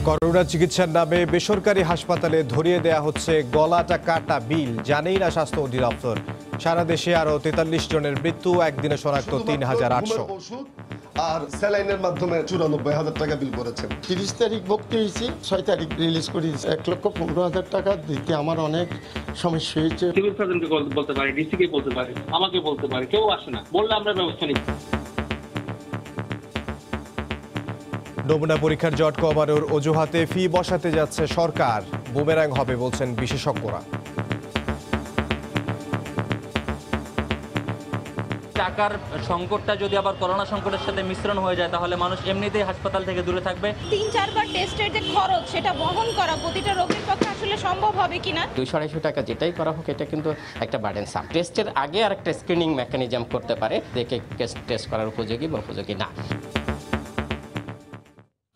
Corona চিকিৎসার নামে বেসরকারি হাসপাতালে ধরিয়ে দেয়া হচ্ছে গলাটা কাটা বিল, জানেই না স্বাস্থ্য অধিদপ্তর। সারা দেশে আরো 43 জনের মৃত্যু, একদিনে শনাক্ত 3800। আর স্যালাইনের মাধ্যমে 94,000 টাকা বিল করেছেন। 30 তারিখ ভর্তি হয়েছি, 6 তারিখ রিলিজ করেছি। 1,15,000 টাকা দিতে আমার অনেক সমস্যা হয়েছে। সিভিল সার্জনকে বলতে পারি, ডিসিকে বলতে পারি, আমাকে বলতে পারি, কেউ আসে না, বললে আমরা ব্যবস্থা নিই। নমুনা পরীক্ষার জট কমানোর অজুহাতে ফি বসাতে যাচ্ছে সরকার, বুমেরাং হবে বলছেন বিশেষজ্ঞরা। টাকার সংকটটা যদি আবার করোনা সংকটের সাথে মিশ্রণ হয়ে যায় তাহলে মানুষ এমনিতেই হাসপাতাল থেকে দূরে থাকবে। 3-4 বার টেস্টের যে খরচ সেটা বহন করা প্রতিটা রোগীর পক্ষে আসলে সম্ভব হবে কিনা। 200-250 টাকা যেটাই করা হোক এটা কিন্তু একটা বার্ডেন সাম। টেস্টের আগে আর একটা স্ক্রিনিং মেকানিজম করতে পারে, দেখে টেস্ট করার উপযোগী বা উপযোগী না।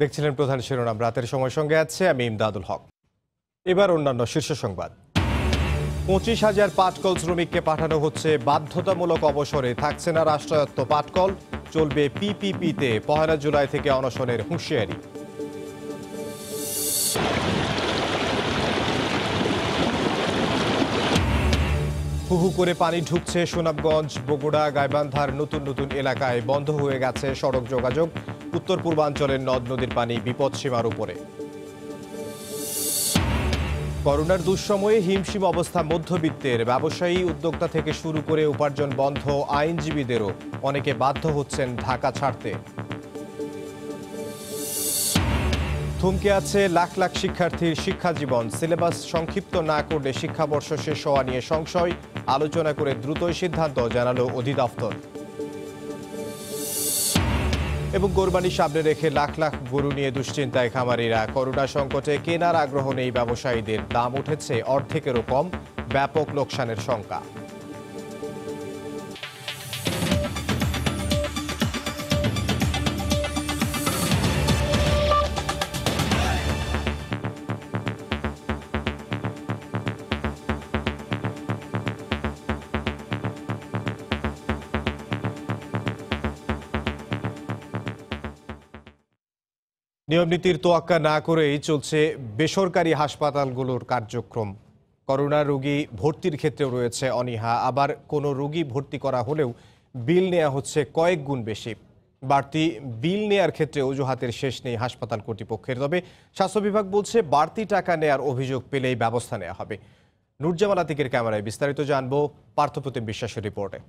দেখছিলেন প্রধান শিরোনাম, রাতের সময় সঙ্গে আছে আমি ইমদাদুল হক। এবার অন্যান্য শীর্ষ সংবাদ। 25,000 পাটকল শ্রমিককে পাঠানো হচ্ছে বাধ্যতামূলক অবসরে, থাকছে না রাষ্ট্রায়ত্ত পাটকল, চলবে পিপিপিতে। 1 জুলাই থেকে অনশনের হুঁশিয়ারি। হুহু করে পানি ঢুকছে সুনামগঞ্জ, বগুড়া, গাইবান্ধার নতুন নতুন এলাকায়, বন্ধ হয়ে গেছে সড়ক যোগাযোগ। উত্তর পূর্বাঞ্চলের নদ নদীর পানি বিপদসীমার উপরে। করোনার দুঃসময়ে হিমশিম অবস্থা মধ্যবিত্তের, ব্যবসায়ী উদ্যোক্তা থেকে শুরু করে উপার্জন বন্ধ আইনজীবীদেরও, অনেকে বাধ্য হচ্ছেন ঢাকা ছাড়তে। থমকে আছে লাখ লাখ শিক্ষার্থীর শিক্ষা জীবন, সিলেবাস সংক্ষিপ্ত না করলে শিক্ষাবর্ষ শেষ হওয়া নিয়ে সংশয়, আলোচনা করে দ্রুতই সিদ্ধান্ত, জানালো অধিদপ্তর। এবং কোরবানি সামনে রেখে লাখ লাখ গরু নিয়ে দুশ্চিন্তায় খামারিরা, করোনা সংকটে কেনার আগ্রহ নেই ব্যবসায়ীদের, দাম উঠেছে অর্ধেকেরও কম, ব্যাপক লোকসানের শঙ্কা। নিয়মনীতির তোয়াক্কা না করেই চলছে বেসরকারি হাসপাতালগুলোর কার্যক্রম। করোনা রোগী ভর্তির ক্ষেত্রেও রয়েছে অনীহা, আবার কোনো রোগী ভর্তি করা হলেও বিল নেওয়া হচ্ছে কয়েক গুণ বেশি। বাড়তি বিল নেয়ার ক্ষেত্রে অজুহাতের শেষ নেই হাসপাতাল কর্তৃপক্ষের, তবে স্বাস্থ্য বিভাগ বলছে বাড়তি টাকা নেয়ার অভিযোগ পেলেই ব্যবস্থা নেওয়া হবে। নুরজামাল আতিকের ক্যামেরায় বিস্তারিত জানবো পার্থপ্রতিম বিশ্বাসের রিপোর্টে।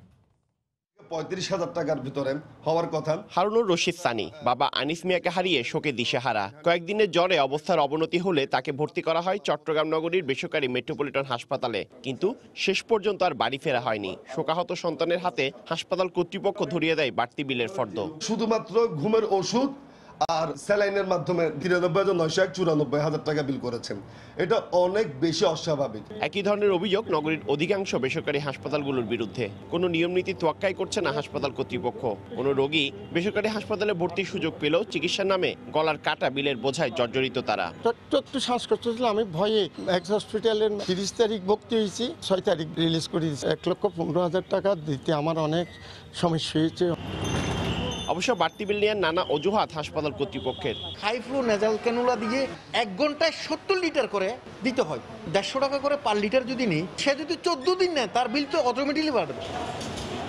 35,000 টাকার ভিতরে হওয়ার কথা। হারুনুর রশিদ সানি বাবা আনিস মিয়াকে হারিয়ে শোকে দিশেহারা। কয়েকদিনের জ্বরে অবস্থার অবনতি হলে তাকে ভর্তি করা হয় চট্টগ্রাম নগরীর বেসরকারি মেট্রোপলিটন হাসপাতালে, কিন্তু শেষ পর্যন্ত আর বাড়ি ফেরা হয়নি। শোকাহত সন্তানের হাতে হাসপাতাল কর্তৃপক্ষ ধরিয়ে দেয় বাড়তি বিলের ফর্দ। শুধুমাত্র ঘুমের ওষুধ আর স্যালাইনের মাধ্যমে 93,994,000 টাকা বিল করেছেন। এটা অনেক বেশি অস্বাভাবিক। একই ধরনের অভিযোগ নগরীর অধিকাংশ বেসরকারি হাসপাতালগুলোর বিরুদ্ধে। কোনো নিয়মনীতি তোয়াক্কাই করছে না হাসপাতাল কর্তৃপক্ষ। কোনো রোগী বেসরকারি হাসপাতালে ভর্তির সুযোগ পেলেও চিকিৎসার নামে গলার কাটা বিলের বোঝায় জর্জরিত তারা। একটু শ্বাসকষ্ট ছিল, আমি ভয়ে এক্স হসপিটালের 30 তারিখ ভর্তি হয়েছি, 6 তারিখ রিলিজ করেছি। 1,15,000 টাকা দিতে আমার অনেক সমস্যা হয়েছে। অবশ্য বাড়তি বিল নেওয়ার নানা অজুহাত হাসপাতাল কর্তৃপক্ষের। হাই ফ্লো নেজাল ক্যানুলা দিয়ে 1 ঘন্টায় 70 লিটার করে দিতে হয়। 150 টাকা করে পার লিটার যদি নিই, সে যদি 14 দিন নেয় তার বিল তো অটোমেটিকলি বাড়বে।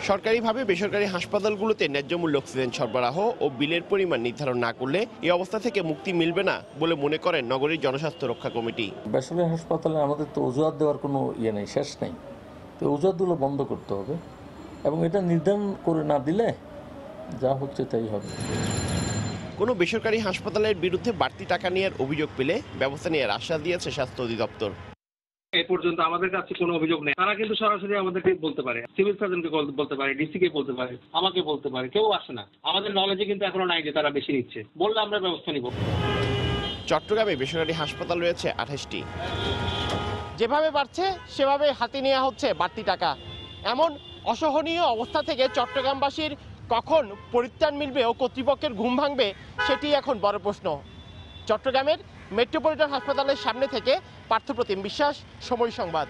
সরকারিভাবে বেসরকারি হাসপাতালগুলোতে ন্যায্য মূল্য অক্সিজেন সরবরাহ ও বিলের পরিমাণ নির্ধারণ না করলে এই অবস্থা থেকে মুক্তি মিলবে না বলে মনে করেন নগরীর জনস্বাস্থ্য রক্ষা কমিটি। বেসরকারি হাসপাতালে আমাদের তো অজুহাত দেওয়ার কোনো নেই, শেষ নেই। তো অজুহাতগুলো বন্ধ করতে হবে এবং এটা নির্ধারণ করে না দিলে যা হচ্ছে তাই হবে। কোনো বেসরকারি হাসপাতালের বিরুদ্ধে বাড়তি টাকা নেওয়ার অভিযোগ পেলে ব্যবস্থা নেওয়ার আশ্বাস দিয়েছে স্বাস্থ্য অধিদপ্তর। এ পর্যন্ত আমাদের কাছে কোনো অভিযোগ নেই। তারা কিন্তু সরাসরি আমাদেরকে বলতে পারে, সিভিল সার্জনকে বলতে পারে, ডিসিকে বলতে পারে, আমাকে বলতে পারে, কেউ আসে না। আমাদের নলেজে কিন্তু এখনো নাই যে তারা বেশি নিচ্ছে, বললে আমরা ব্যবস্থা নিব। চট্টগ্রামে বেসরকারি হাসপাতাল রয়েছে 28টি। যেভাবে বাড়ছে সেভাবে হাতে নেওয়া হচ্ছে বাড়তি টাকা। এমন অসহনীয় অবস্থা থেকে চট্টগ্রামবাসীর কখন পরিত্রাণ মিলবে ও কর্তৃপক্ষের ঘুম ভাঙবে সেটি এখন বড় প্রশ্ন। চট্টগ্রামের মেট্রোপলিটন হাসপাতালের সামনে থেকে পার্থপ্রতিম বিশ্বাস, সময় সংবাদ।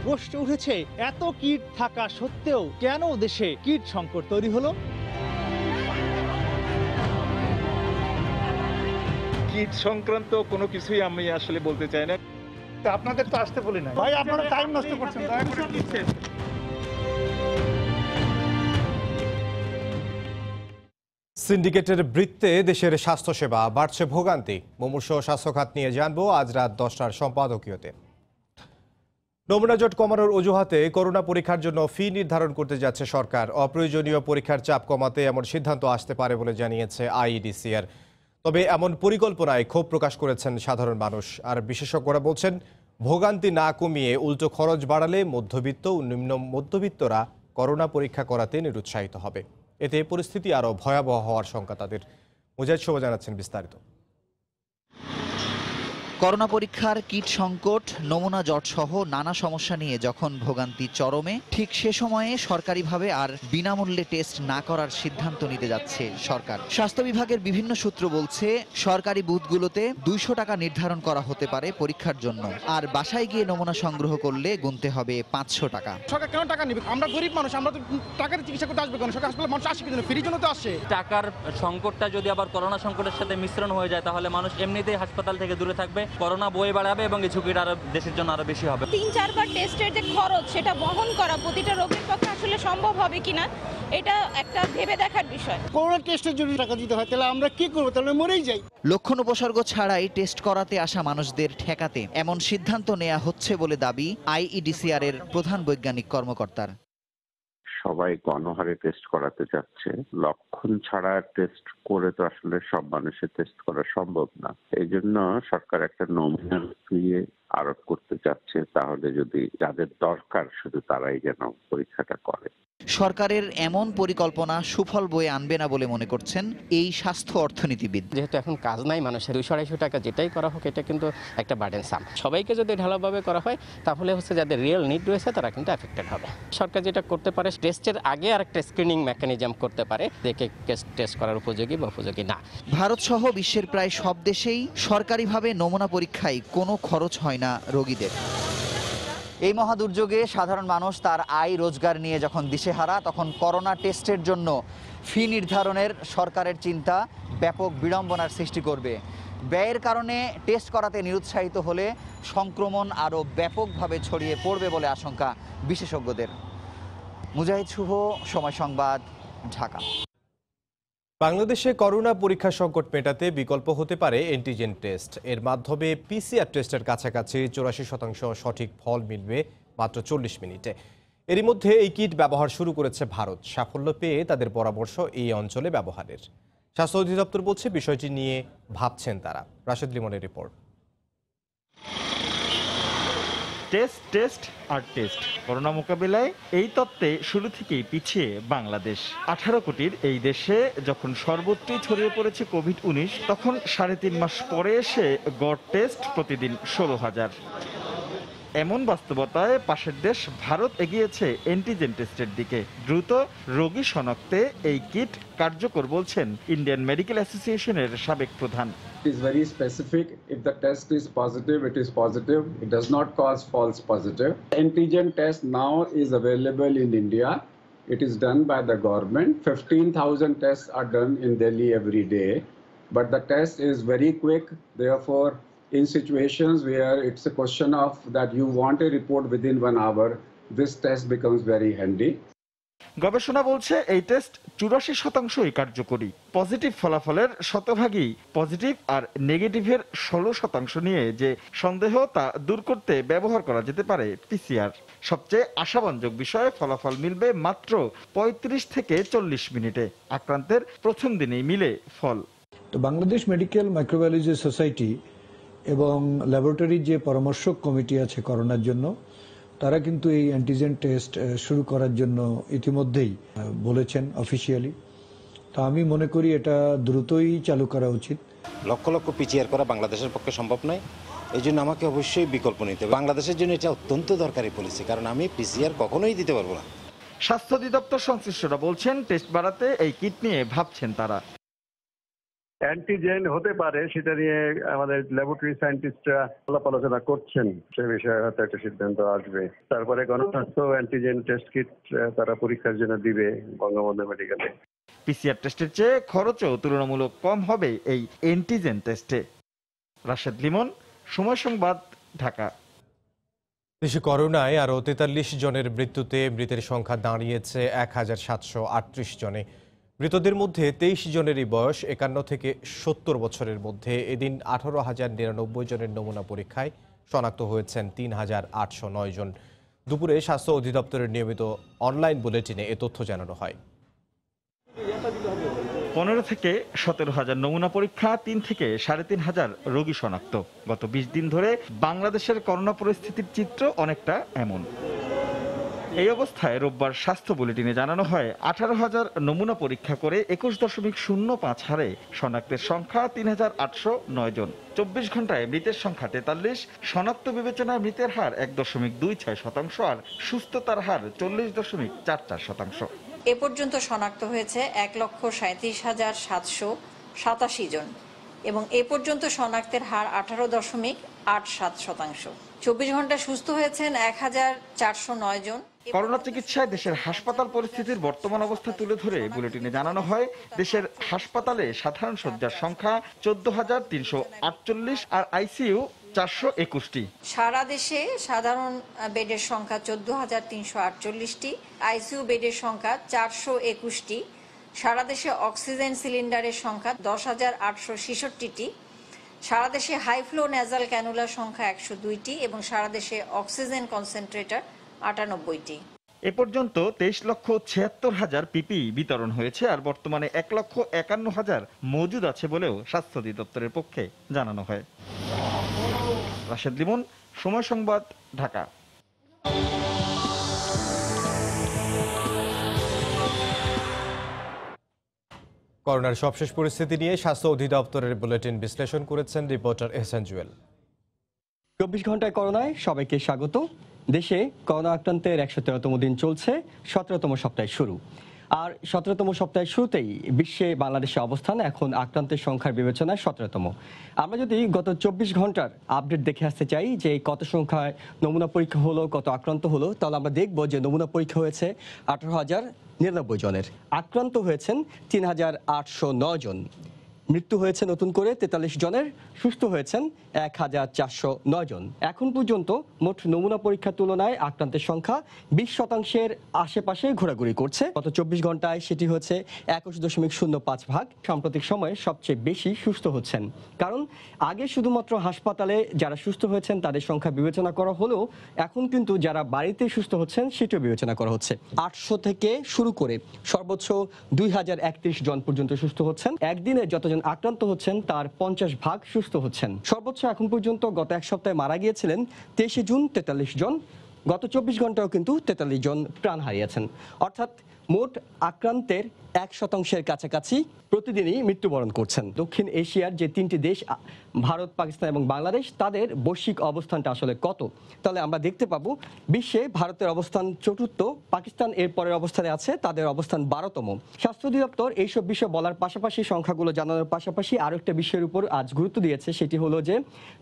প্রশ্ন উঠেছে, এত কিট থাকা সত্ত্বেও কেন দেশে কিট সংকট তৈরি হলো? কিট সংক্রান্ত কোনো কিছুই আমি আসলে বলতে চাই না। আপনাদের তো আসতে বলি না ভাই, আপনারা টাইম নষ্ট করছেন। সিন্ডিকেটের বৃত্তে দেশের স্বাস্থ্যসেবা বাড়ছে ভোগান্তি। মুমূর্ষ স্বাস্থ্যখাত নিয়ে জানবো আজ রাত 10টার সম্পাদকীয়তে। নমুনা জট কমানোর অজুহাতে করোনা পরীক্ষার জন্য ফি নির্ধারণ করতে যাচ্ছে সরকার। অপ্রয়োজনীয় পরীক্ষার চাপ কমাতে এমন সিদ্ধান্ত আসতে পারে বলে জানিয়েছে আইইডিসিআর। তবে এমন পরিকল্পনায় ক্ষোভ প্রকাশ করেছেন সাধারণ মানুষ। আর বিশেষজ্ঞরা বলছেন, ভোগান্তি না কমিয়ে উল্টো খরচ বাড়ালে মধ্যবিত্ত ও নিম্ন মধ্যবিত্তরা করোনা পরীক্ষা করাতে নিরুৎসাহিত হবে। এতে পরিস্থিতি আরও ভয়াবহ হওয়ার শঙ্কা তাদের। মুজাহিদ শোভা জানাচ্ছেন বিস্তারিত। করোনা পরীক্ষার কিট সংকট, নমুনা জট সহ নানা সমস্যা নিয়ে যখন ভোগান্তি চরমে, ঠিক সে সময়ে সরকারিভাবে আর বিনামূল্যে টেস্ট না করার সিদ্ধান্ত নিতে যাচ্ছে সরকার। স্বাস্থ্য বিভাগের বিভিন্ন সূত্র বলছে, সরকারি বুথগুলোতে 200 টাকা নির্ধারণ করা হতে পারে পরীক্ষার জন্য, আর বাসায় গিয়ে নমুনা সংগ্রহ করলে গুনতে হবে 500 টাকা। সরকার কেন টাকা নেবে? আমরা গরিব মানুষ, আমরা তো টাকার চিকিৎসা করতে আসবে কেন? সরকার হাসপাতালে মানুষ আসে কিন্তু ফ্রির জন্য তো আসে। টাকার সংকটটা যদি আবার করোনা সংকটের সাথে মিশ্রণ হয়ে যায়, তাহলে মানুষ এমনিতেই হাসপাতাল থেকে দূরে থাকবে, করোনা বয়ে বাড়াবে এবং এই ঝুঁকিটা আরো দেশের জন্য আরো বেশি হবে। 3-4 বার টেস্টের যে খরচ, সেটা বহন করা প্রতিটা রোগীর পক্ষে আসলে সম্ভব হবে কিনা, এটা একটা ভেবে দেখার বিষয়। করোনা টেস্টের জন্য টাকা দিতে হয়, তাহলে আমরা কি করবো? তাহলে মরেই যাই। লক্ষণ উপসর্গ ছাড়াই টেস্ট করাতে আসা মানুষদের ঠেকাতে এমন সিদ্ধান্ত নেওয়া হচ্ছে বলে দাবি আইইডিসিআর এর প্রধান বৈজ্ঞানিক কর্মকর্তার। সবাই গণহারে টেস্ট করাতে যাচ্ছে, লক্ষণ ছাড়া টেস্ট করে তো আসলে সব মানুষের টেস্ট করা সম্ভব না। এই জন্য সরকার একটা নমিনাল ফি আরোপ করতে চাচ্ছে, তাহলে যদি যাদের দরকার শুধু তারাই যেন পরীক্ষাটা করে। সরকারের এমন পরিকল্পনা সুফল বয়ে আনবে না বলে মনে করছেন এই স্বাস্থ্য অর্থনীতিবিদ। যেহেতু এখন কাজ নাই মানুষের, 200-250 টাকা যেটাই করা হোক, এটা কিন্তু একটা বার্ডেন সাম। সবাইকে যদি ঢালাভাবে করা হয়, তাহলে হচ্ছে যাদের রিয়েল নিড রয়েছে তারা কিন্তু এফেক্টেড হবে। সরকার যেটা করতে পারে, টেস্টের আগে আর একটা স্ক্রিনিং মেকানিজম করতে পারে, দেখে টেস্ট করার উপযোগী বা উপযোগী না। ভারত সহ বিশ্বের প্রায় সব দেশেই সরকারিভাবে নমুনা পরীক্ষায় কোনো খরচ হয় না রোগীদের। এই মহাদুর্যোগে সাধারণ মানুষ তার আয় রোজগার নিয়ে যখন দিশেহারা, তখন করোনা টেস্টের জন্য ফি নির্ধারণের সরকারের চিন্তা ব্যাপক বিড়ম্বনার সৃষ্টি করবে। ব্যয়ের কারণে টেস্ট করাতে নিরুৎসাহিত হলে সংক্রমণ আরও ব্যাপকভাবে ছড়িয়ে পড়বে বলে আশঙ্কা বিশেষজ্ঞদের। মুজাহিদ শুভ, সময় সংবাদ, ঢাকা। বাংলাদেশে করোনা পরীক্ষা সংকট মেটাতে বিকল্প হতে পারে অ্যান্টিজেন টেস্ট। এর মাধ্যমে পিসিআর টেস্টের কাছাকাছি 84% সঠিক ফল মিলবে মাত্র 40 মিনিটে। এরই মধ্যে এই কিট ব্যবহার শুরু করেছে ভারত। সাফল্য পেয়ে তাদের পরামর্শ এই অঞ্চলে ব্যবহারের। স্বাস্থ্য অধিদপ্তর বলছে, বিষয়টি নিয়ে ভাবছেন তারা। রাশেদ লিমনের রিপোর্ট। টেস্ট টেস্ট আর টেস্ট, করোনা মোকাবিলায় এই তত্ত্বে শুরু থেকেই পিছিয়ে বাংলাদেশ। 18 কোটির এই দেশে যখন সর্বত্রই ছড়িয়ে পড়েছে কোভিড-19, তখন 3.5 মাস পরে এসে গড় টেস্ট প্রতিদিন 16,000। এমন বাস্তবতায় পাশের দেশ ভারত এগিয়েছে অ্যান্টিজেন টেস্টের দিকে। দ্রুত রোগী শনাক্তে এই কিট কার্যকর বলছেন ইন্ডিয়ান মেডিকেল অ্যাসোসিয়েশনের সাবেক প্রধান। It is very specific. If the test is positive, it is positive. It does not cause false positive. Antigen test now is available in India. It is done by the government. 15,000 tests are done in Delhi every day. But the test is very quick. Therefore, in situations where it's a question of that you want a report within 1 hour, this test becomes very handy. গবেষণা বলছে এই test 84%ই কার্যকরী। Positive ফলাফলের শতভাগই positive আর নেগেটিভের 16% নিয়ে যে সন্দেহ তা দূর করতে ব্যবহার করা যেতে পারে পিসিআর। সবচেয়ে আশাব্যঞ্জক বিষয়ে ফলাফল মিলবে মাত্র 35 থেকে 40 মিনিটে। আক্রান্তের প্রথম দিনেই মিলে ফল। তো বাংলাদেশ মেডিকেল মাইক্রোবায়োলজি সোসাইটি এবং ল্যাবরেটরির যে পরামর্শক কমিটি আছে করোনার জন্য, তারা কিন্তু এই অ্যান্টিজেন টেস্ট শুরু করার জন্য ইতিমধ্যেই বলেছেন অফিসিয়ালি। তো আমি মনে করি এটা দ্রুতই চালু করা উচিত। লক্ষ লক্ষ পিসিআর করা বাংলাদেশের পক্ষে সম্ভব নয়, এই জন্য আমাকে অবশ্যই বিকল্প নিতে হবে। বাংলাদেশের জন্য এটা অত্যন্ত দরকারি পলিসি, কারণ আমি পিসিআর কখনোই দিতে পারবো না। স্বাস্থ্য অধিদপ্তর সংশ্লিষ্টরা বলছেন, টেস্ট বাড়াতে এই কিট নিয়ে ভাবছেন তারা। অ্যান্টিজেন হতে পারে সেটা নিয়ে আমাদের ল্যাবরেটরি সায়েন্টিস্টরা আলাপ আলোচনা করছেন, সে বিষয়ে হয়তো একটা সিদ্ধান্ত আসবে। তারপরে গণস্বাস্থ্য অ্যান্টিজেন টেস্ট কিট তারা পরীক্ষার জন্য দিবে বঙ্গবন্ধু মেডিকেলে। পিসিআর টেস্টের চেয়ে খরচও তুলনামূলক কম হবে এই অ্যান্টিজেন টেস্টে। রাশেদ লিমন, সময় সংবাদ, ঢাকা। দেশে করোনায় আরও 43 জনের মৃত্যুতে মৃতের সংখ্যা দাঁড়িয়েছে 1738 জনে। মৃতদের মধ্যে 23 জনেরই বয়স 51 থেকে 70 বছরের মধ্যে। এদিন 18,099 জনের নমুনা পরীক্ষায় শনাক্ত হয়েছেন 3,809 জন। দুপুরে স্বাস্থ্য অধিদপ্তরের নিয়মিত অনলাইন বুলেটিনে এ তথ্য জানানো হয়। 15 থেকে 17,000 নমুনা পরীক্ষা, 3 থেকে 3,500 রোগী শনাক্ত। গত 20 দিন ধরে বাংলাদেশের করোনা পরিস্থিতির চিত্র অনেকটা এমন। এই অবস্থায় রোববার স্বাস্থ্য বুলেটিনে জানানো হয় 18,000 নমুনা পরীক্ষা করে 21.05 হারে শনাক্তের সংখ্যা 3,809 জন। 24 ঘন্টায় মৃতের সংখ্যা 43, শনাক্ত বিবেচনায় মৃতের হার 1.26% আর সুস্থতার হার 40.44%। এ পর্যন্ত শনাক্ত হয়েছে 1,37,787 জন এবং এ পর্যন্ত শনাক্তের হার 18.87%। 24 ঘন্টা সুস্থ হয়েছেন 1,409 জন। করোনা চিকিৎসায় দেশের হাসপাতাল পরিস্থিতির বর্তমান অবস্থা তুলে ধরে বুলেটিনে জানানো হয়, দেশের হাসপাতালে সাধারণ শয্যার সংখ্যা 14,348 আর আইসিইউ 421টি। সারা দেশে সাধারণ বেডের সংখ্যা 14,348টি, আইসিইউ বেডের সংখ্যা 421টি। সারা দেশে অক্সিজেন সিলিন্ডারের সংখ্যা 10,866টি। সারা দেশে হাই ফ্লো নেজাল ক্যানুলার সংখ্যা 102টি এবং সারা দেশে অক্সিজেন কনসেন্ট্রেটর 98টি। এ পর্যন্ত 23,76,000 পিপিই বিতরণ হয়েছে আর বর্তমানে 1,51,000 মজুদ আছে বলেও স্বাস্থ্য অধিদপ্তরের পক্ষে জানানো হয়। রাশেদ লিমন, সময় সংবাদ, ঢাকা। করোনার সবশেষ পরিস্থিতি নিয়ে স্বাস্থ্য অধিদপ্তরের বুলেটিন বিশ্লেষণ করেছেন রিপোর্টার এহসান জুয়েল। 24 ঘন্টায় করোনায় সবাইকে স্বাগত। দেশে করোনা আক্রান্তের 113তম দিন চলছে, 17তম সপ্তাহের শুরু। আর 17তম সপ্তাহের শুরুতেই বিশ্বে বাংলাদেশের অবস্থান এখন আক্রান্তের সংখ্যার বিবেচনায় 17তম। আমরা যদি গত 24 ঘন্টার আপডেট দেখে আসতে চাই যে কত সংখ্যায় নমুনা পরীক্ষা হলো, কত আক্রান্ত হলো, তাহলে আমরা দেখব যে নমুনা পরীক্ষা হয়েছে 18,099 জনের, আক্রান্ত হয়েছেন 3,809 জন, মৃত্যু হয়েছে নতুন করে 43 জনের, সুস্থ হয়েছেন 1,409 জন। এখন পর্যন্ত মোট নমুনা পরীক্ষার তুলনায় আক্রান্তের সংখ্যা 20% আশেপাশে ঘোরাঘুরি করছে। গত 24 ঘন্টায় সেটি হচ্ছে 21.05 ভাগ। সাম্প্রতিক সময়ে সবচেয়ে বেশি সুস্থ হচ্ছেন, কারণ আগে শুধুমাত্র হাসপাতালে যারা সুস্থ হয়েছেন তাদের সংখ্যা বিবেচনা করা হলেও এখন কিন্তু যারা বাড়িতে সুস্থ হচ্ছেন সেটিও বিবেচনা করা হচ্ছে। 800 থেকে শুরু করে সর্বোচ্চ 2,031 জন পর্যন্ত সুস্থ হচ্ছেন। একদিনে যতজন আক্রান্ত হচ্ছেন তার 50 ভাগ সুস্থ হচ্ছেন। সর্বোচ্চ এখন পর্যন্ত গত এক সপ্তাহে মারা গিয়েছিলেন 23 জুন 43 জন। গত 24 ঘন্টাও কিন্তু 43 জন প্রাণ হারিয়েছেন। অর্থাৎ মোট আক্রান্তের 1% কাছাকাছি প্রতিদিনই মৃত্যুবরণ করছেন। দক্ষিণ এশিয়ার যে 3টি দেশ ভারত, পাকিস্তান এবং বাংলাদেশ, তাদের বৈশ্বিক অবস্থানটা আসলে কত, তাহলে আমরা দেখতে পাবো বিশ্বে ভারতের অবস্থান 4র্থ, পাকিস্তান এর পরের অবস্থানে আছে, তাদের অবস্থান 12তম। স্বাস্থ্য অধিদপ্তর এইসব বিষয় বলার পাশাপাশি, সংখ্যাগুলো জানানোর পাশাপাশি আরও একটা বিষয়ের উপর আজ গুরুত্ব দিয়েছে, সেটি হলো যে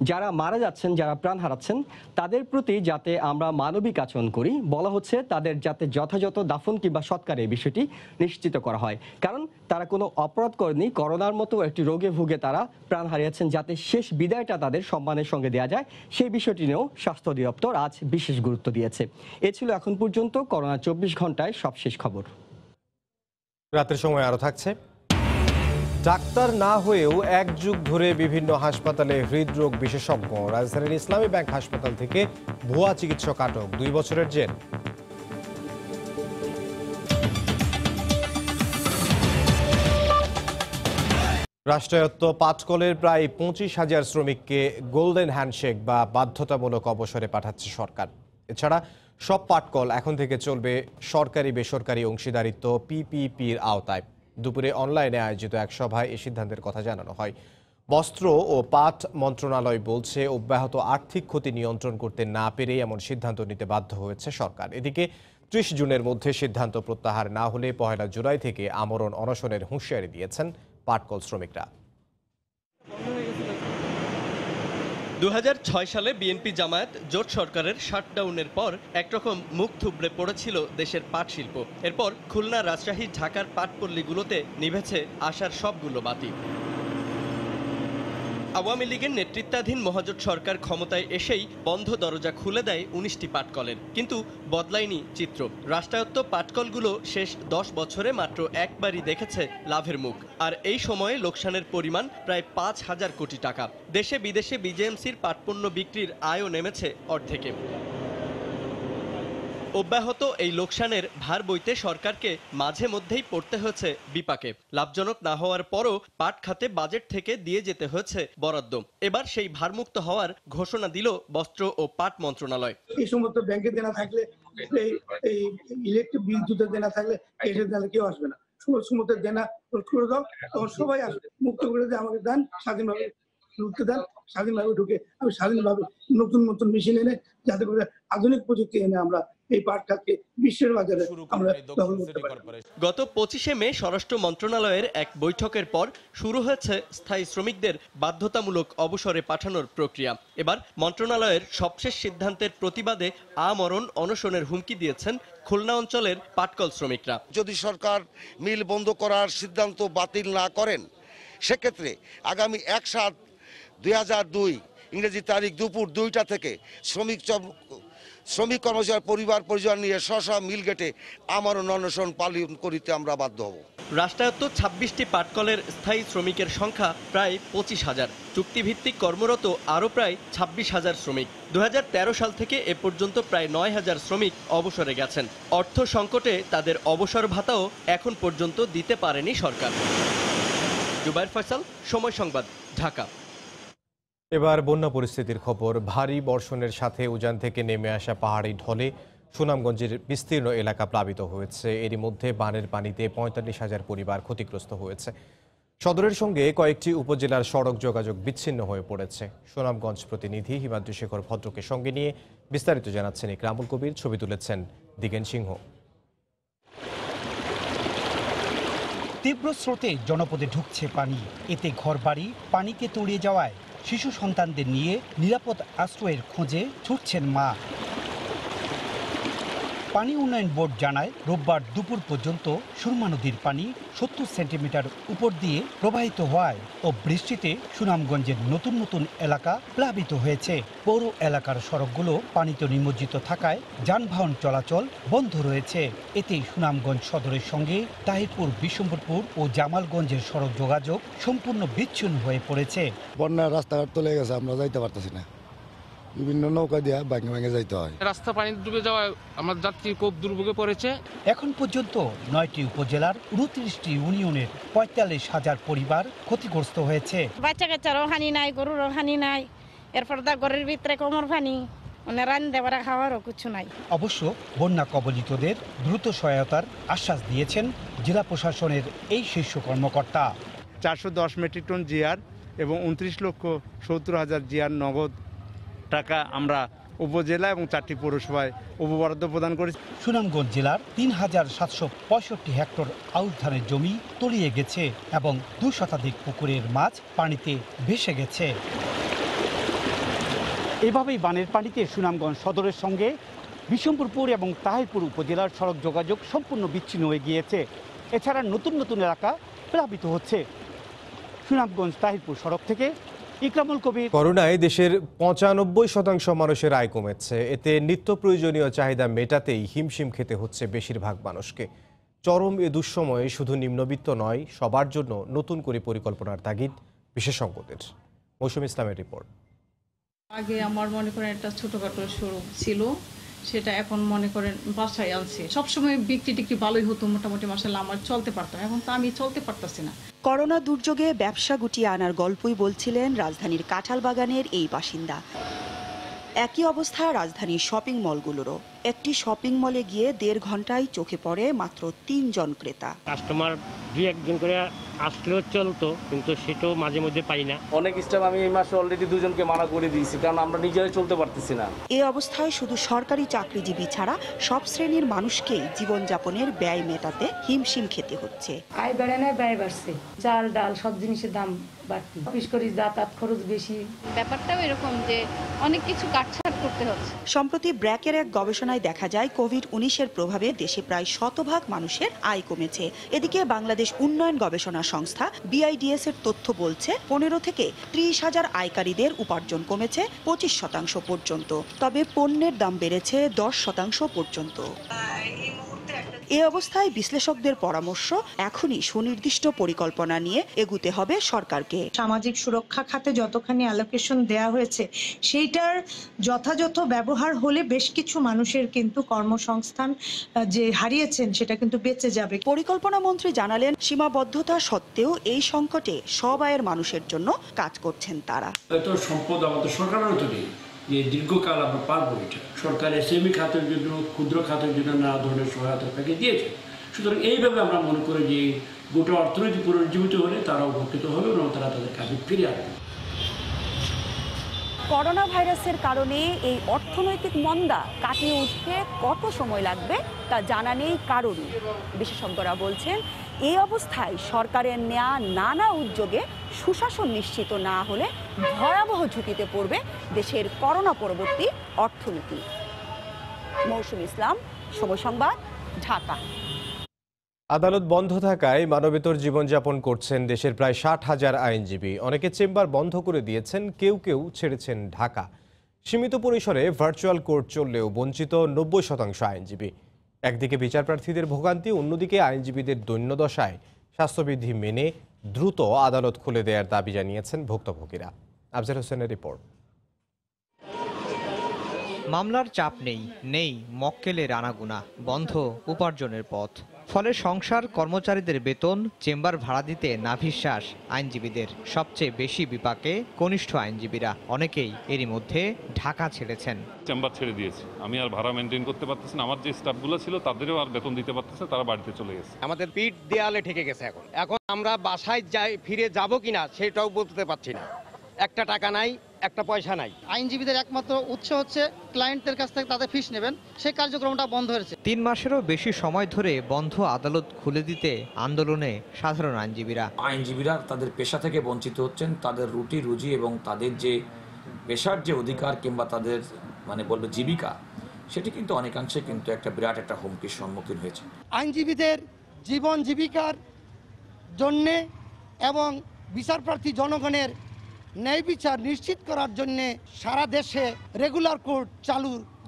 যারা মারা যাচ্ছেন, যারা প্রাণ হারাচ্ছেন, তাদের প্রতি যাতে আমরা মানবিক আচরণ করি। বলা হচ্ছে তাদের যাতে যথাযথ দাফন কিংবা সৎকার এই বিষয়টি নিশ্চিত করা হয়, কারণ তারা কোনো অপরাধ করেনি, করোনার মতো একটি রোগে ভুগে তারা প্রাণ হারিয়েছেন, যাতে শেষ বিদায়টা তাদের সম্মানের সঙ্গে দেওয়া যায়, সেই বিষয়টি নিয়েও স্বাস্থ্য অধিদপ্তর আজ বিশেষ গুরুত্ব দিয়েছে। এ ছিল এখন পর্যন্ত করোনা 24 ঘন্টায় সবশেষ খবর। রাতের সময় আরো থাকছে। ডাক্তার না হয়েও 1 যুগ ধরে বিভিন্ন হাসপাতালে হৃদরোগ বিশেষজ্ঞ। রাজধানীর ইসলামী ব্যাংক হাসপাতাল থেকে ভুয়া চিকিৎসক আটক, 2 বছরের জেল। রাষ্ট্রায়ত্ত পাটকলের প্রায় 25,000 শ্রমিককে গোল্ডেন হ্যান্ডশেক বা বাধ্যতামূলক অবসরে পাঠাচ্ছে সরকার। এছাড়া সব পাটকল এখন থেকে চলবে সরকারি বেসরকারি অংশীদারিত্ব পিপিপির আওতায়। দুপুরে অনলাইনে আয়োজিত এক সভায় এ সিদ্ধান্তের কথা জানানো হয়। বস্ত্র ও পাট মন্ত্রণালয় বলছে অব্যাহত আর্থিক ক্ষতি নিয়ন্ত্রণ করতে না পেরে এমন সিদ্ধান্ত নিতে বাধ্য হয়েছে সরকার। এদিকে 30 জুনের মধ্যে সিদ্ধান্ত প্রত্যাহার না হলে 1 জুলাই থেকে আমরণ অনশনের হুঁশিয়ারি দিয়েছেন পাটকল শ্রমিকরা। 2006 সালে বিএনপি জামায়াত জোট সরকারের শাটডাউনের পর একরকম মুখ থুবড়ে পড়েছিল দেশের পাট শিল্প। এরপর খুলনা, রাজশাহী, ঢাকার পাটপল্লীগুলোতে নিভেছে আশার সবগুলো বাতি। আওয়ামী লীগের নেতৃত্বাধীন মহাজোট সরকার ক্ষমতায় এসেই বন্ধ দরজা খুলে দেয় 19টি পাটকলের, কিন্তু বদলায়নি চিত্র। রাষ্ট্রায়ত্ত পাটকলগুলো শেষ 10 বছরে মাত্র একবারই দেখেছে লাভের মুখ, আর এই সময়ে লোকসানের পরিমাণ প্রায় 5,000 কোটি টাকা। দেশে বিদেশে বিজেএমসির পাটপণ্য বিক্রির আয়ও নেমেছে অর্ধেকে। অব্যাহত এই লোকসানের ভার বইতে সরকারকে মাঝে মধ্যেই পড়তে হয়েছে বিপাকে। লাভজনক না হওয়ার পরও পাট খাতে বাজেট থেকে দিয়ে যেতে হয়েছে বরাদ্দ। এবার সেই ভারমুক্ত হওয়ার ঘোষণা দিল বস্ত্র ও পাট মন্ত্রণালয়। এই সমস্ত ব্যাংকে দেনা থাকলে, এই ইলেকট্রিক বিদ্যুৎ দেনা থাকলে এসে দেনা কেউ আসবে না। সমস্ত দেনা করে দাও, তখন সবাই আসবে। মুক্ত করে দিয়ে আমাকে দেন, স্বাধীনভাবে ঢুকতে দেন, স্বাধীনভাবে ঢুকে আমি স্বাধীনভাবে নতুন নতুন মেশিন এনে, যাতে করে আধুনিক প্রযুক্তি এনে আমরা এই পাট খাতকে বিশ্বের বাজারে আমরা দখল করতে পারি। গত 25শে মে স্বরাষ্ট্র মন্ত্রণালয়ের এক বৈঠকের পর শুরু হয়েছে স্থায়ী শ্রমিকদের বাধ্যতামূলক অবসরে পাঠানোর প্রক্রিয়া। এবার মন্ত্রণালয়ের সবশেষ সিদ্ধান্তের প্রতিবাদে আমরণ অনশনের হুমকি দিয়েছেন খুলনা অঞ্চলের পাটকল শ্রমিকরা। যদি সরকার মিল বন্ধ করার সিদ্ধান্ত বাতিল না করেন, সেক্ষেত্রে আগামী 1/7/2002 ইংরেজি তারিখ দুপুর 2টা থেকে শ্রমিক কর্মচারী পরিবার পরিজন নিয়ে স্ব মিল গেটে আমরণ অনশন পালন করিতে আমরা বাধ্য হব। রাষ্ট্রায়ত্ত 26টি পাটকলের স্থায়ী শ্রমিকের সংখ্যা প্রায় 25,000, চুক্তিভিত্তিক কর্মরত আরও প্রায় 26,000 শ্রমিক। 2013 সাল থেকে এ পর্যন্ত প্রায় 9,000 শ্রমিক অবসরে গেছেন। অর্থ সংকটে তাদের অবসর ভাতাও এখন পর্যন্ত দিতে পারেনি সরকার। জুবাইর ফয়সাল, সময় সংবাদ, ঢাকা। এবার বন্যা পরিস্থিতির খবর। ভারী বর্ষণের সাথে উজান থেকে নেমে আসা পাহাড়ি ঢলে সুনামগঞ্জের বিস্তীর্ণ এলাকা প্লাবিত হয়েছে। এরই মধ্যে বানের পানিতে 45,000 পরিবার ক্ষতিগ্রস্ত হয়েছে। সদরের সঙ্গে কয়েকটি উপজেলার সড়ক যোগাযোগ বিচ্ছিন্ন হয়ে পড়েছে। সুনামগঞ্জ প্রতিনিধি হিমাদ্রি শেখর ভদ্রকে সঙ্গে নিয়ে বিস্তারিত জানাচ্ছেন ইকরামুল কবির, ছবি তুলেছেন দিগেন সিংহ। তীব্র স্রোতে জনপদে ঢুকছে পানি। এতে ঘরবাড়ি পানিকে তলিয়ে যাওয়ায় শিশু সন্তানদের নিয়ে নিরাপদ আশ্রয়ের খোঁজে ছুটছেন মা। পানি উন্নয়ন বোর্ড জানায়, রোববার দুপুর পর্যন্ত সুরমা নদীর পানি 70 সেন্টিমিটার উপর দিয়ে প্রবাহিত হওয়ায় ও বৃষ্টিতে সুনামগঞ্জের নতুন নতুন এলাকা প্লাবিত হয়েছে। পৌর এলাকার সড়কগুলো পানিতে নিমজ্জিত থাকায় যানবাহন চলাচল বন্ধ রয়েছে। এতে সুনামগঞ্জ সদরের সঙ্গে তাহিরপুর, বিশ্বম্বরপুর ও জামালগঞ্জের সড়ক যোগাযোগ সম্পূর্ণ বিচ্ছিন্ন হয়ে পড়েছে। বন্যার রাস্তাঘাট চলে গেছে, আমরা যাইতে পারতেছি না, বিভিন্ন নৌকা দিয়ে ভেঙে ভেঙে যাইতে হয়। রাস্তা পানি ডুবে যাওয়ায় আমার যাত্রী খুব দুর্ভোগে পড়েছে। এখন পর্যন্ত 9টি উপজেলার 29টি ইউনিয়নের 45,000 পরিবার ক্ষতিগ্রস্ত হয়েছে। বাচ্চা কাচ্চারও হানি নাই, গরুরও হানি নাই, এরপর ঘরের ভিতরে কোমর পানি, মানে রান্না বাড়া খাওয়ারও কিছু নাই। অবশ্য বন্যা কবলিতদের দ্রুত সহায়তার আশ্বাস দিয়েছেন জেলা প্রশাসনের এই শীর্ষ কর্মকর্তা। 410 মেট্রিক টন জিআর এবং 29,70,000 জিআর নগদ টাকা আমরা উপজেলা এবং 4টি পৌরসভায় উপবরাদ্দ প্রদান করেছি। সুনামগঞ্জ জেলার 3,765 হেক্টর আউশ ধানের জমি তলিয়ে গেছে এবং 2 শতাধিক পুকুরের মাছ পানিতে ভেসে গেছে। এভাবেই বানের পানিতে সুনামগঞ্জ সদরের সঙ্গে বিশ্বম্বরপুর এবং তাহিরপুর উপজেলার সড়ক যোগাযোগ সম্পূর্ণ বিচ্ছিন্ন হয়ে গিয়েছে। এছাড়া নতুন নতুন এলাকা প্লাবিত হচ্ছে। সুনামগঞ্জ তাহিরপুর সড়ক থেকে ইকরামুল কবির। করোনায় দেশের 95% মানুষের আয় কমেছে। এতে নিত্য প্রয়োজনীয় চাহিদা মেটাতেই হিমশিম খেতে হচ্ছে বেশিরভাগ মানুষকে। চরম এ দুঃসময়ে শুধু নিম্নবিত্ত নয়, সবার জন্য নতুন করে পরিকল্পনার তাগিদ বিশেষজ্ঞদের। মৌসুম ইসলামের রিপোর্ট। আগে আমার মনে করেন একটা ছোটখাটো শোরুম ছিল, সেটা এখন মনে করেন বাসায় আনছে। সবসময় বিক্রি টিক্রি ভালোই হতো, মোটামুটি মাসাল্লাহ আমার চলতে পারতাম, এখন তো আমি চলতে পারতাছি না। করোনা দুর্যোগে ব্যবসা গুটিয়ে আনার গল্পই বলছিলেন রাজধানীর কাঁঠালবাগানের এই বাসিন্দা। একই অবস্থা রাজধানীর শপিং মলগুলোরও। একটি শপিং মলে গিয়ে 1.5 ঘন্টায় চোখে পড়ে মাত্র 3 জন ক্রেতা। কাস্টমার 2-1 করে আসলেও চলতো, কিন্তু সেটাও মাঝে মধ্যে পাই না। অনেক স্টাফ আমি এই মাসে অলরেডি 2 জনকে মানা করে দিয়েছি, কারণ আমরা নিজেরাই চলতে পারতেছি না। এই অবস্থায় শুধু সরকারি চাকরিজীবী ছাড়া সব শ্রেণীর মানুষকেই জীবনযাপনের ব্যয় মেটাতে হিমশিম খেতে হচ্ছে। আয় বেড়ে না, ব্যয় বাড়ছে। চাল ডাল সব জিনিসের দাম বাড়তি, অফিস করি যাতায়াত খরচ বেশি। ব্যাপারটাও এরকম যে অনেক কিছু কাটছাট করতে হচ্ছে। সম্প্রতি ব্র্যাকের এক গবেষণা গবেষণায় দেখা যায় কোভিড-19-এর প্রভাবে দেশে প্রায় 100% মানুষের আয় কমেছে। এদিকে বাংলাদেশ উন্নয়ন গবেষণা সংস্থা BIDS এর তথ্য বলছে 15 থেকে 30 হাজার আয়কারীদের উপার্জন কমেছে 25% পর্যন্ত, তবে পণ্যের দাম বেড়েছে 10% পর্যন্ত। এ অবস্থায় বিশ্লেষকদের পরামর্শ, এখনই সুনির্দিষ্ট পরিকল্পনা নিয়ে এগুতে হবে সরকারকে। সামাজিক সুরক্ষা খাতে যতখানি অ্যালোকেশন দেয়া হয়েছে সেইটার যথাযথ ব্যবহার হলে বেশ কিছু মানুষের কিন্তু কর্মসংস্থান যে হারিয়েছেন সেটা কিন্তু বেঁচে যাবে। পরিকল্পনা মন্ত্রী জানালেন, সীমাবদ্ধতা সত্ত্বেও এই সংকটে সব আয়ের মানুষের জন্য কাজ করছেন তারা। এত সম্পদ আমাদের সরকারেরও তো নেই যে দীর্ঘকাল আমরা পারবো এটা। সরকার SME খাতের জন্য, ক্ষুদ্র খাতের জন্য নানা ধরনের সহায়তা প্যাকেজ দিয়েছে। সুতরাং এইভাবে আমরা মনে করি যে গোটা অর্থনীতি পুনরুজ্জীবিত হলে তারা উপকৃত হবে এবং তারা তাদের কাজে ফিরে আসবে। করোনা ভাইরাসের কারণে এই অর্থনৈতিক মন্দা কাটিয়ে উঠতে কত সময় লাগবে তা জানা নেই কারোরই। বিশেষজ্ঞরা বলছেন, এই অবস্থায় সরকারের নেওয়া নানা উদ্যোগে সুশাসন নিশ্চিত না হলে ভয়াবহ ঝুঁকিতে পড়বে দেশের করোনা পরবর্তী অর্থনীতি। মৌসুমী ইসলাম, সময় সংবাদ, ঢাকা। আদালত বন্ধ থাকায় মানবেতর জীবনযাপন করছেন দেশের প্রায় 60,000 আইনজীবী। অনেকে চেম্বার বন্ধ করে দিয়েছেন, কেউ কেউ ছেড়েছেন ঢাকা। সীমিত পরিসরে ভার্চুয়াল কোর্ট চললেও বঞ্চিত 90% আইনজীবী। একদিকে বিচারপ্রার্থীদের ভোগান্তি, অন্যদিকে আইনজীবীদের দৈন্যদশায় স্বাস্থ্যবিধি মেনে দ্রুত আদালত খুলে দেওয়ার দাবি জানিয়েছেন ভুক্তভোগীরা। আফজাল হোসেনের রিপোর্ট। মামলার চাপ নেই মক্কেলের আনাগুনা, বন্ধ উপার্জনের পথ। ফলে সংসার, কর্মচারীদের বেতন, চেম্বার ভাড়া দিতে নাভিশ্বাস আইনজীবীদের। সবচেয়ে বেশি বিপাকে কনিষ্ঠ আইনজীবীরা। অনেকেই এরই মধ্যে ঢাকা ছেড়েছেন। চেম্বার ছেড়ে দিয়েছে, আমি আর ভাড়া মেনটেন করতে পারতেছি না। আমার যে স্টাফগুলো ছিল তাদেরও আর বেতন দিতে পারতেছে, তারা বাড়িতে চলে গেছে। আমাদের পিঠ দেয়ালে ঠেকে গেছে। এখন আমরা বাসায় ফিরে যাব কিনা সেটাও বলতে পারছি না। একটা টাকা নাই, একটা পয়সা নাই। আইনজীবীদের একমাত্র উৎস হচ্ছে ক্লায়েন্টদের কাছ থেকে তাদের ফিস নেবেন, সেই কার্যক্রমটা বন্ধ হয়েছে। 3 মাসেরও বেশি সময় ধরে বন্ধ আদালত খুলে দিতে আন্দোলনে সাধারণ আইনজীবীরা তাদের পেশা থেকে বঞ্চিত হচ্ছেন। তাদের রুটি রুজি এবং তাদের যে পেশার যে অধিকার কিংবা তাদের বলবো জীবিকা, সেটি কিন্তু অনেকাংশে কিন্তু একটা বিরাট একটা হুমকির সম্মুখীন হয়েছে। আইনজীবীদের জীবন জীবিকার জন্যে এবং বিচারপ্রার্থী জনগণের ন্যায় বিচার নিশ্চিত করার জন্য সারা দেশে রেগুলার কোর্ট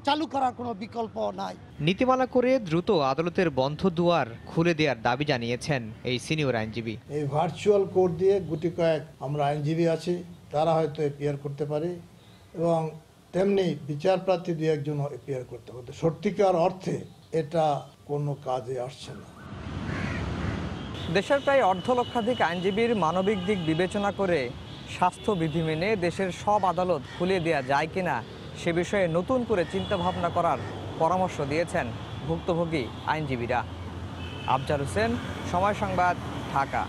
চালু করার কোনো বিকল্প নাই। নীতিমালা করে দ্রুত আদালতের বন্ধ দুয়ার খুলে দেওয়ার দাবি জানিয়েছেন এই সিনিয়র আইনজীবী। এই ভার্চুয়াল কোর্ট দিয়ে গুটি কয়েক আমরা আইনজীবী আছি, তারা হয়তো এপিয়ার করতে পারে এবং তেমনি বিচারপ্রার্থী 2-1 এপিয়ার করতে পারে। সত্যিকার অর্থে এটা কোনো কাজে আসছে না। দেশের প্রায় 1.5 লক্ষাধিক আইনজীবীর মানবিক দিক বিবেচনা করে স্বাস্থ্যবিধি মেনে দেশের সব আদালত খুলে দেওয়া যায় কিনা সে বিষয়ে নতুন করে চিন্তাভাবনা করার পরামর্শ দিয়েছেন ভুক্তভোগী আইনজীবীরা। আফজাল হোসেন, সময় সংবাদ, ঢাকা।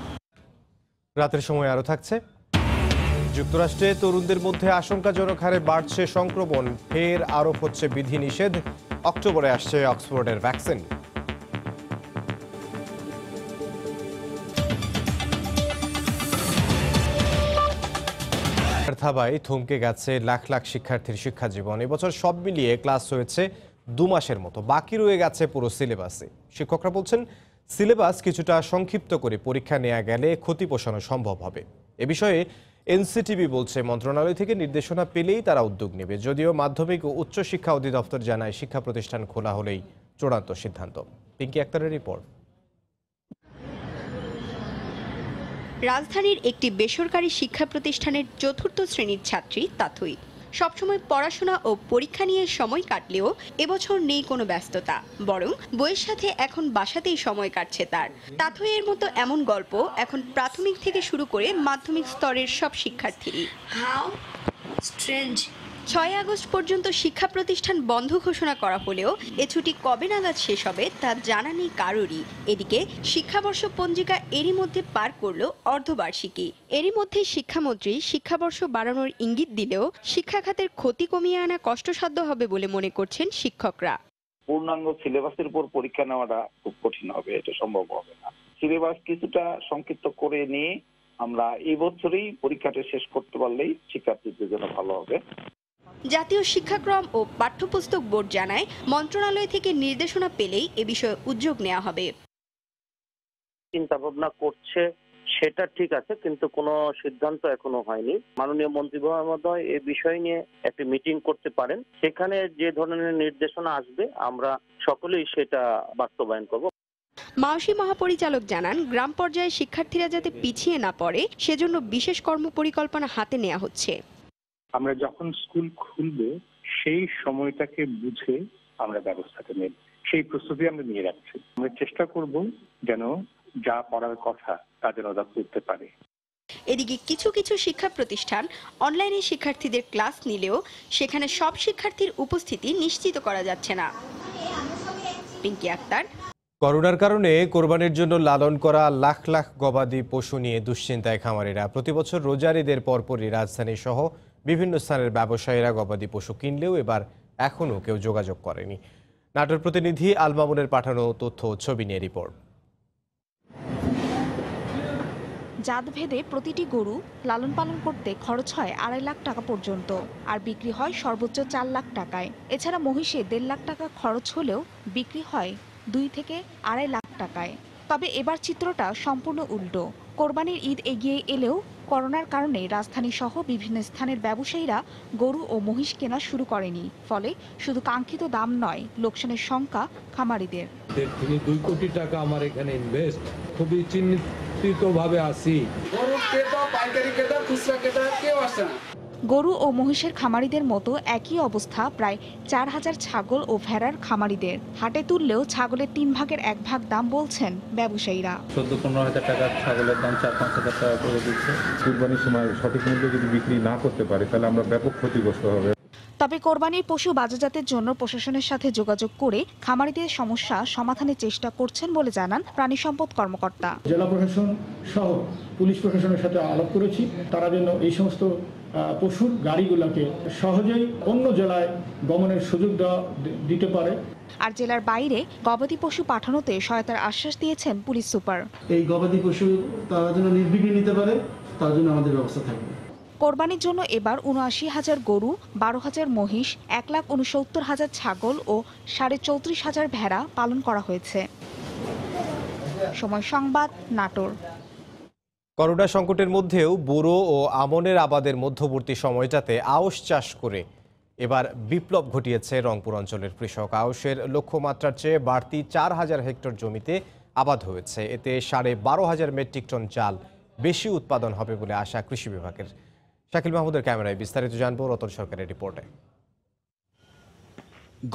রাতের সময় আরও থাকছে। যুক্তরাষ্ট্রে তরুণদের মধ্যে আশঙ্কাজনক হারে বাড়ছে সংক্রমণ, ফের আরোপ হচ্ছে বিধিনিষেধ। অক্টোবরে আসছে অক্সফোর্ডের ভ্যাকসিন। থাবায় থমকে গেছে লাখ লাখ শিক্ষার্থীর শিক্ষা জীবন। এবছর সব মিলিয়ে ক্লাস হয়েছে 2 মাসের মতো, বাকি রয়ে গেছে পুরো সিলেবাসে। শিক্ষকরা বলছেন, সিলেবাস কিছুটা সংক্ষিপ্ত করে পরীক্ষা নেওয়া গেলে ক্ষতি পোষানো সম্ভব হবে। এ বিষয়ে এনসিটিবি বলছে, মন্ত্রণালয় থেকে নির্দেশনা পেলেই তারা উদ্যোগ নেবে। যদিও মাধ্যমিক ও উচ্চ শিক্ষা অধিদপ্তর জানায়, শিক্ষা প্রতিষ্ঠান খোলা হলেই চূড়ান্ত সিদ্ধান্ত। পিঙ্কি আক্তারের রিপোর্ট। রাজধানীর একটি বেসরকারি শিক্ষা প্রতিষ্ঠানের 4র্থ শ্রেণীর ছাত্রী তাথই। সবসময় পড়াশোনা ও পরীক্ষা নিয়ে সময় কাটলেও এবছর নেই কোনো ব্যস্ততা, বরং বইয়ের সাথে এখন বাসাতেই সময় কাটছে তার। তাথইয়ের মতো এমন গল্প এখন প্রাথমিক থেকে শুরু করে মাধ্যমিক স্তরের সব শিক্ষার্থীরই। 6 আগস্ট পর্যন্ত শিক্ষা প্রতিষ্ঠান বন্ধ ঘোষণা করা হলেও এ ছুটি কবে নাগাদ শেষ হবে তা জানা নেই কারোরই। এদিকে শিক্ষাবর্ষ পঞ্জিকা এরই মধ্যে পার করলো অর্ধবার্ষিকী। এরই মধ্যে শিক্ষামন্ত্রী শিক্ষাবর্ষ বাড়ানোর ইঙ্গিত দিলেও শিক্ষা খাতের ক্ষতি কমিয়ে আনা কষ্টসাধ্য হবে বলে মনে করছেন শিক্ষকরা। পূর্ণাঙ্গ সিলেবাসের উপর পরীক্ষা নেওয়াটা খুব কঠিন হবে, এটা সম্ভব হবে না। সিলেবাস কিছুটা সংক্ষিপ্ত করে নিয়ে আমরা এই বছরই পরীক্ষাটা শেষ করতে পারলেই শিক্ষার্থীদের জন্য ভালো হবে। জাতীয় শিক্ষাক্রম ও পাঠ্যপুস্তক বোর্ড জানায়, মন্ত্রণালয় থেকে নির্দেশনা পেলেই এ বিষয়ে উদ্যোগ নেওয়া হবে। চিন্তা ভাবনা করছে সেটা ঠিক আছে, কিন্তু কোনো সিদ্ধান্ত এখনো হয়নি। মাননীয় মন্ত্রী মহোদয় এই বিষয় নিয়ে একটি মিটিং করতে পারেন, সেখানে যে ধরনের নির্দেশনা আসবে আমরা সকলেই সেটা বাস্তবায়ন করব। মাওসী মহাপরিচালক জানান, গ্রাম পর্যায়ে শিক্ষার্থীরা যাতে পিছিয়ে না পড়ে সেজন্য বিশেষ কর্মপরিকল্পনা হাতে নেওয়া হচ্ছে। আমরা যখন স্কুল খুলবে সেই সময়টাকে বুঝে আমরা ব্যবস্থাটা নেব, সেই প্রস্তুতি আমরা নিয়ে রাখছি। আমরা চেষ্টা করব যেন যা পড়ার কথা তা যেন ওরা করতে পারে। এদিকে কিছু কিছু শিক্ষা প্রতিষ্ঠান অনলাইনে শিক্ষার্থীদের ক্লাস নিলেও সেখানে সব শিক্ষার্থীর উপস্থিতি নিশ্চিত করা যাচ্ছে না। পিঙ্কি আক্তার। করোনার কারণে কোরবানির জন্য লালন করা লাখ লাখ গবাদি পশু নিয়ে দুশ্চিন্তায় খামারিরা। প্রতিবছর রোজার ঈদের পরপরই রাজধানী সহ বিভিন্ন স্থানের ব্যবসায়ীরা গবাদি পশু কিনলেও এবার এখনও কেউ যোগাযোগ করেনি। নাটোর প্রতিনিধি আল মামুনের পাঠানো তথ্য ও ছবি নিয়ে রিপোর্ট। জাতভেদে প্রতিটি গরু লালন পালন করতে খরচ হয় 2.5 লাখ টাকা পর্যন্ত, আর বিক্রি হয় সর্বোচ্চ 4 লাখ টাকায়। এছাড়া মহিষে 1.5 লাখ টাকা খরচ হলেও বিক্রি হয় 2 থেকে 2.5 লাখ টাকায়। তবে এবার চিত্রটা সম্পূর্ণ উল্টো। কোরবানির ঈদ এগিয়ে এলেও করোনার কারণে রাজধানী সহ বিভিন্ন স্থানের ব্যবসায়ীরা গরু ও মহিষ কেনা শুরু করেনি। ফলে শুধু কাঙ্ক্ষিত দাম নয়, লোকসানের শঙ্কা খামারিদের। 1.5 থেকে 2 কোটি টাকা আমার এখানে ইনভেস্ট, খুবই চিন্তিতভাবে আছি। গরু ক্রেতা, পাইকারি ক্রেতা, খুচরা ক্রেতা কেউ আসছে না। গরু ও মহিষের খামারিদের মতো একই অবস্থা প্রায় 4000 ছাগল ও ভেড়ার খামারিদের। হাটে তুললেও ছাগলের 3 ভাগের 1 ভাগ দাম বলছেন ব্যবসায়ীরা। 14-15 হাজার টাকার ছাগলের দাম 4-5 হাজার টাকা করে দিচ্ছে। কুরবানির সময় সঠিক মূল্যে যদি বিক্রি না করতে পারে তাহলে আমরা ব্যাপক ক্ষতিগ্রস্ত হবে। তবে কোরবানির পশু বাজারজাতের জন্য প্রশাসনের সাথে যোগাযোগ করে খামারিদের সমস্যা সমাধানের চেষ্টা করছেন বলে জানান প্রাণী সম্পদ কর্মকর্তা। জেলা প্রশাসন সহ পুলিশ প্রশাসনের সাথে আলাপ করেছি, তারা যেন এই সমস্ত পশুর গাড়িগুলোকে সহজেই অন্য জেলায় গমনের সুযোগ দিতে পারে। আর জেলার বাইরে গবাদি পশু পাঠানোতে সহায়তার আশ্বাস দিয়েছেন পুলিশ সুপার। এই গবাদি পশু তারা যেন নির্বিঘ্নে নিতে পারে, তার জন্য আমাদের ব্যবস্থা থাকবে। কোরবানির জন্য এবার ৭৯,০০০ গরু, ১২,০০০ মহিষ, ১,৬৯,০০০ ছাগল ও ৩৪,৫০০ ভেড়া পালন করা হয়েছে। সময় সংবাদ, নাটোর। করোনা সংকটের মধ্যেও বোরো ও আমনের আবাদের মধ্যবর্তী সময়টাতে আউশ চাষ করে এবার বিপ্লব ঘটিয়েছে রংপুর অঞ্চলের কৃষক। আউশের লক্ষ্যমাত্রার চেয়ে বাড়তি ৪,০০০ হেক্টর জমিতে আবাদ হয়েছে। এতে ১২,৫০০ মেট্রিক টন চাল বেশি উৎপাদন হবে বলে আশা কৃষি বিভাগের। শাকিল মাহমুদের ক্যামেরায় বিস্তারিত জানবো রতন সরকারের রিপোর্টে।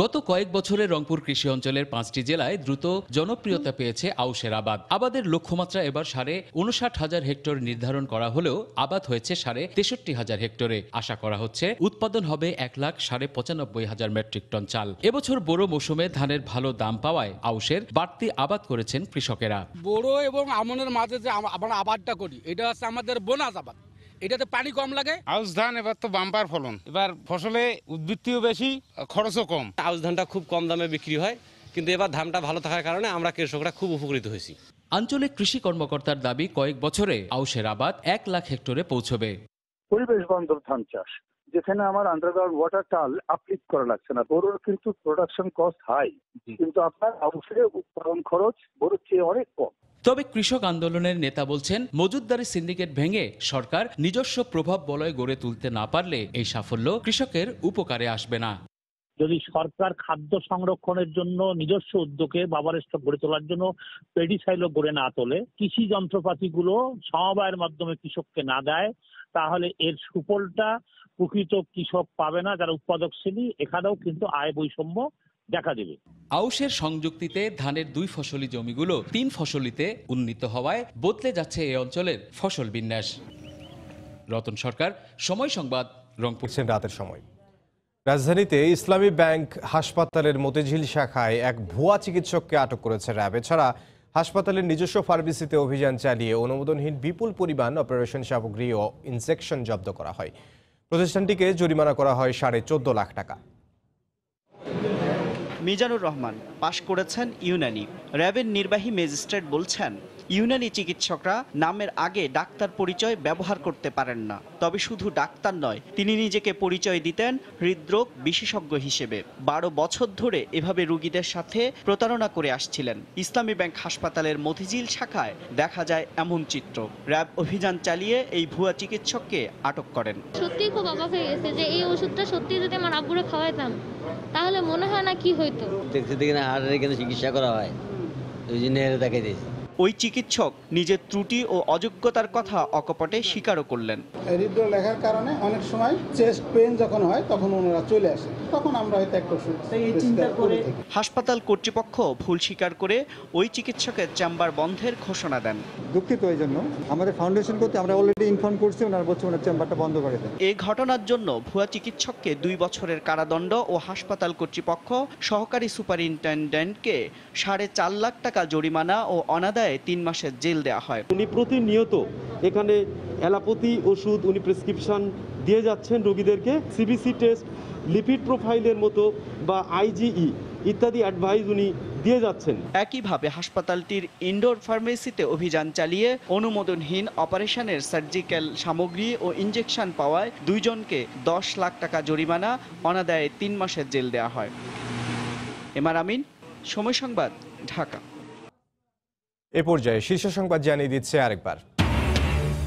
গত কয়েক বছরে রংপুর কৃষি অঞ্চলের 5টি জেলায় দ্রুত জনপ্রিয়তা পেয়েছে আউশের আবাদ। আবাদের লক্ষ্যমাত্রা এবার ৫৯,০০০ হেক্টর নির্ধারণ করা হলেও আবাদ হয়েছে ৬৩,০০০ হেক্টরে। আশা করা হচ্ছে উৎপাদন হবে ১,৯৫,০০০ মেট্রিক টন চাল। এবছর বোরো মৌসুমে ধানের ভালো দাম পাওয়ায় আউশের বাড়তি আবাদ করেছেন কৃষকেরা। বোরো এবং আমনের মাঝে যে আমরা আবাদটা করি, এটা হচ্ছে আমাদের বোনাস আবাদ। এটাতে পানি কম লাগে। আউশ ধান এবার তো বাম্পার ফলন, এবার ফসলে উদ্বৃত্তিও বেশি, খরচও কম। আউশ ধানটা খুব কম দামে বিক্রি হয়, কিন্তু এবার ধানটা ভালো থাকার কারণে আমরা কৃষকরা খুব উপকৃত হয়েছি। আঞ্চলিক কৃষি কর্মকর্তার দাবি, কয়েক বছরে আউশের আবাদ 1 লাখ হেক্টরে পৌঁছবে। পরিবেশ বান্ধব ধান চাষ, যেখানে আমার আন্ডারগ্রাউন্ড ওয়াটার টাল আপলিফ্ট করা লাগছে না। বড়োর কিন্তু প্রোডাকশন কস্ট হাই, কিন্তু আপনার আউশের উৎপাদন খরচ বড়োর চেয়ে অনেক কম। তবে কৃষক আন্দোলনের নেতা বলছেন, মজুতদারি সিন্ডিকেট ভেঙে সরকার নিজস্ব প্রভাব বলয় গড়ে তুলতে না পারলে এই সাফল্য কৃষকের উপকারে আসবে না। যদি সরকার খাদ্য সংরক্ষণের জন্য নিজস্ব উদ্যোগে বাবার স্টক গড়ে তোলার জন্য পেডিসাইলো গড়ে না তোলে, কৃষি যন্ত্রপাতিগুলো সমবায়ের মাধ্যমে কৃষককে না দেয়, তাহলে এর সুফলটা প্রকৃত কৃষক পাবে না। যারা উৎপাদকশীল, এখানেও কিন্তু আয় বৈষম্য দেখা দেবে। আউশের সংযুক্তিতে ধানের 2 ফসলি জমিগুলো 3 ফসলিতে উন্নীত হওয়ায় বদলে যাচ্ছে এই অঞ্চলের ফসল বিন্যাস। রতন সরকার, সময় সংবাদ, রংপুর। রাতের সময় রাজধানীতে ইসলামী ব্যাংক হাসপাতালের মতিঝিল শাখায় এক ভুয়া চিকিৎসককে আটক করেছে র্যাব। এছাড়া হাসপাতালের নিজস্ব ফার্মেসিতে অভিযান চালিয়ে অনুমোদনহীন বিপুল পরিমাণ অপারেশন সামগ্রী ও ইনজেকশন জব্দ করা হয়। প্রতিষ্ঠানটিকে জরিমানা করা হয় 14.5 লাখ টাকা। মিজানুর রহমান পাশ করেছেন ইউনানি। র্যাবের নির্বাহী ম্যাজিস্ট্রেট বলছেন, ইউনানি চিকিৎসকরা নামের আগে ডাক্তার পরিচয় ব্যবহার করতে পারেন না। তবে শুধু ডাক্তার নয়, তিনি নিজেকে পরিচয় দিতেন হৃদরোগ বিশেষজ্ঞ হিসেবে। 12 বছর ধরে এভাবে রোগীদের সাথে প্রতারণা করে আসছিলেন। ইসলামী ব্যাংক হাসপাতালের মতিঝিল শাখায় দেখা যায় এমন চিত্র। র্যাব অভিযান চালিয়ে এই ভুয়া চিকিৎসককে আটক করেন। সত্যিই খুব অবাক হয়ে গেছে যে এই ওষুধটা সত্যি যদি আমার আব্বুরে খাওয়াইতাম তাহলে মনে হয় না কি হইতো। দেখতে না হাড়ের এখানে চিকিৎসা করা হয়, ওই জন্য দেখাই দিয়েছে। ওই চিকিৎসক নিজের ত্রুটি ও অযোগ্যতার কথা অকপটে স্বীকারও করলেন। হৃদরোগ লেখার কারণে অনেক সময় চেস্ট পেইন যখন হয় তখন ওনারা চলে আসে, তখন আমরা হয়তো একটা ওষুধ করে থাকি। হাসপাতাল কর্তৃপক্ষ ভুল স্বীকার করে ওই চিকিৎসকের চেম্বার বন্ধের ঘোষণা দেন। দুঃখিত এই জন্য আমাদের ফাউন্ডেশন করতে আমরা অলরেডি ইনফর্ম করছি, ওনার বলছে ওনার চেম্বারটা বন্ধ করে দেন। এই ঘটনার জন্য ভুয়া চিকিৎসককে 2 বছরের কারাদণ্ড ও হাসপাতাল কর্তৃপক্ষ সহকারী সুপারিনটেনডেন্টকে 4.5 লাখ টাকা জরিমানা ও অনাদায়ে 3 মাসের জেল দেওয়া হয়। উনি প্রতিনিয়ত এখানে অ্যালোপ্যাথি ওষুধ উনি প্রেসক্রিপশন দিয়ে যাচ্ছেন রোগীদেরকে। সিবিসি টেস্ট, লিপিড প্রোফাইলের মতো বা আইজিই ইত্যাদি অ্যাডভাইস উনি দিয়ে যাচ্ছেন। একইভাবে হাসপাতালটির ইনডোর ফার্মেসিতে অভিযান চালিয়ে অনুমোদনহীন অপারেশনের সার্জিক্যাল সামগ্রী ও ইনজেকশন পাওয়ায় 2 জনকে 10 লাখ টাকা জরিমানা, অনাদায়ে 3 মাসের জেল দেওয়া হয়। এমআর আমিন, সময় সংবাদ, ঢাকা। এ পর্যায়ে শীর্ষ সংবাদ জানিয়ে দিচ্ছে আরেকবার।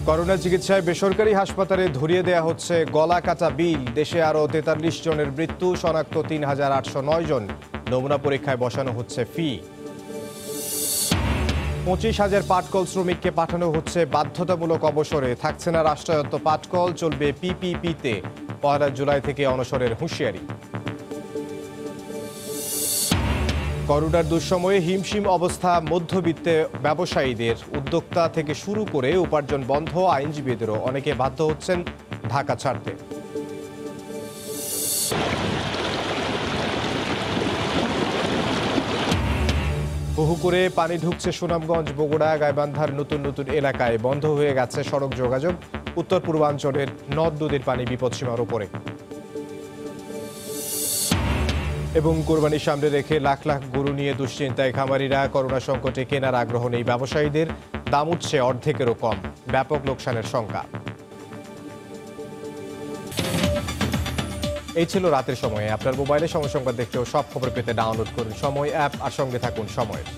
করোনা চিকিৎসায় বেসরকারি হাসপাতালে ধরিয়ে দেয়া হচ্ছে গলা কাটা বিল। দেশে আরও 43 জনের মৃত্যু, শনাক্ত 3809 জন। নমুনা পরীক্ষায় বসানো হচ্ছে ফি। 25,000 পাটকল শ্রমিককে পাঠানো হচ্ছে বাধ্যতামূলক অবসরে। থাকছে না রাষ্ট্রায়ত্ত পাটকল, চলবে পিপিপিতে। 1 জুলাই থেকে অনশনের হুঁশিয়ারি। করোনার দুঃসময়ে হিমশিম অবস্থা মধ্যবিত্তে ব্যবসায়ীদের। উদ্যোক্তা থেকে শুরু করে উপার্জন বন্ধ, আইনজীবীদেরও অনেকে বাধ্য হচ্ছেন ঢাকা ছাড়তে। বহু করে পানি ঢুকছে সুনামগঞ্জ, বগুড়া, গাইবান্ধার নতুন নতুন এলাকায়। বন্ধ হয়ে গেছে সড়ক যোগাযোগ। উত্তর পূর্বাঞ্চলের নদ নদীর পানি বিপদসীমার উপরে। এবং কোরবানির সামনে রেখে লাখ লাখ গরু নিয়ে দুশ্চিন্তায় খামারিরা। করোনা সংকটে কেনার আগ্রহ নেই ব্যবসায়ীদের। দাম উঠছে অর্ধেকেরও কম, ব্যাপক লোকসানের শঙ্কা। এই ছিল রাতের সময়ে। আপনার মোবাইলে সময় সংবাদ দেখতেও সব খবর পেতে ডাউনলোড করুন সময় অ্যাপ আর সঙ্গে থাকুন সময়ের।